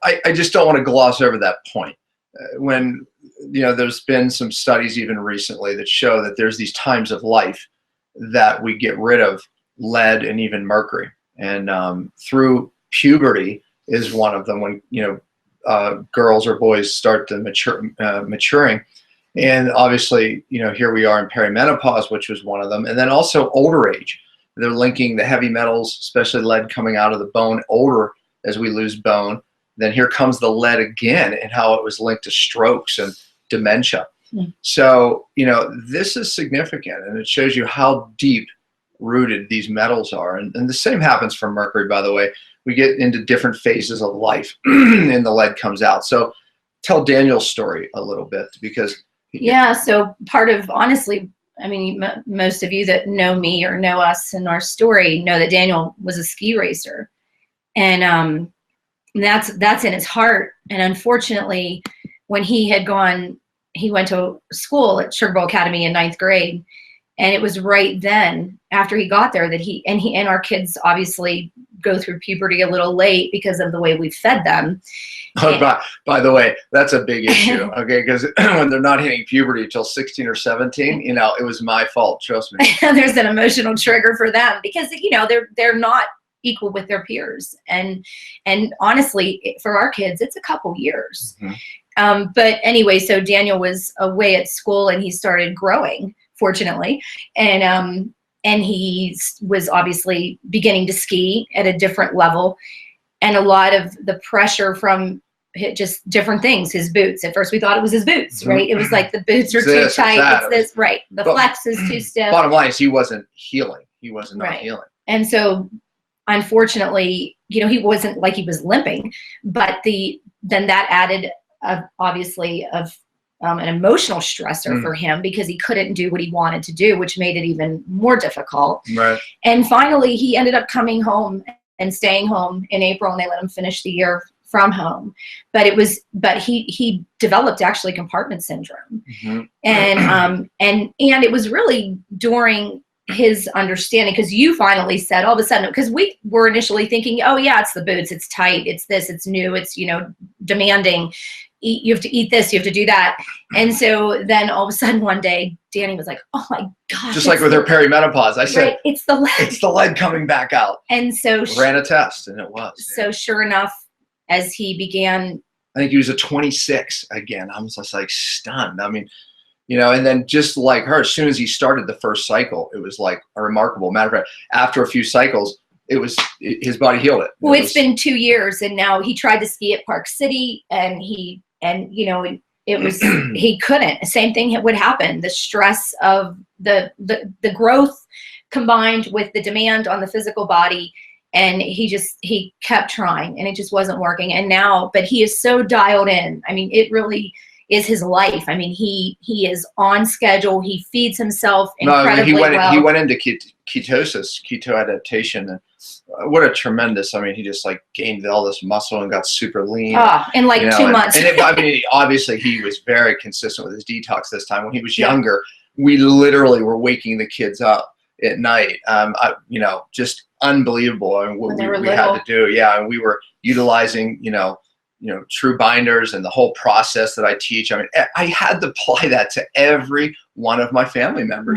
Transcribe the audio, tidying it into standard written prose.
I just don't want to gloss over that point. When, there's been some studies even recently that show that there's these times of life that we get rid of lead and even mercury. And through puberty is one of them, when, girls or boys start to maturing. And obviously, here we are in perimenopause, which was one of them. And then also older age. They're linking the heavy metals, especially lead, coming out of the bone older as we lose bone. Then here comes the lead again, and how it was linked to strokes and dementia. So, this is significant, and it shows you how deep rooted these metals are. And the same happens for mercury, by the way. We get into different phases of life and the lead comes out. So tell Daniel's story a little bit, because so part of, honestly, I mean, most of you that know me or know us and our story know that Daniel was a ski racer, and that's in his heart. And unfortunately, when he went to school at Sugar Bowl Academy in 9th grade, and it was right then after he got there that he and our kids obviously go through puberty a little late because of the way we fed them. Oh, by the way, that's a big issue, okay? Because when they're not hitting puberty until 16 or 17, it was my fault, trust me. There's an emotional trigger for them because, they're not equal with their peers. And honestly, for our kids, it's a couple years. But anyway, so Daniel was away at school and he started growing, fortunately. And he was obviously beginning to ski at a different level. And a lot of the pressure from just different things, his boots. At first we thought it was his boots, right? It was like the boots are too tight. It's this, right. The flex is too stiff. Bottom line is he wasn't healing. He wasn't not healing. And so unfortunately, he wasn't like he was limping, but then that added obviously an emotional stressor for him, because he couldn't do what he wanted to do, which made it even more difficult. Right. And finally, he ended up coming home and staying home in April, and they let him finish the year from home. But he developed actually compartment syndrome, and it was really during his understanding, because you finally said all of a sudden, because we were initially thinking, oh yeah, it's the boots, it's tight, it's this, it's new, it's demanding. You have to eat this, you have to do that. And so then all of a sudden one day, Danny was like, oh my gosh. Just like with her perimenopause, I said, it's the lead. It's the lead coming back out. And so ran a test, and it was. So sure enough, as he began. I think he was a 26 again. I was just like stunned. I mean, and then just like her, as soon as he started the first cycle, it was like a remarkable matter of fact. After a few cycles, his body healed it. Well, it's been 2 years, and now he tried to ski at Park City, and it was he couldn't. Same thing would happen. The stress of the growth combined with the demand on the physical body, and he kept trying, and it just wasn't working. And now, but he is so dialed in. I mean, it really is his life. I mean, he is on schedule. He feeds himself incredibly well. He went into keto adaptation. And what a tremendous, he just like gained all this muscle and got super lean. In like 2 months. Obviously he was very consistent with his detox this time. When he was younger, we literally were waking the kids up at night. Just unbelievable. What we had to do. Yeah. And we were utilizing, true binders and the whole process that I teach. I had to apply that to every one of my family members.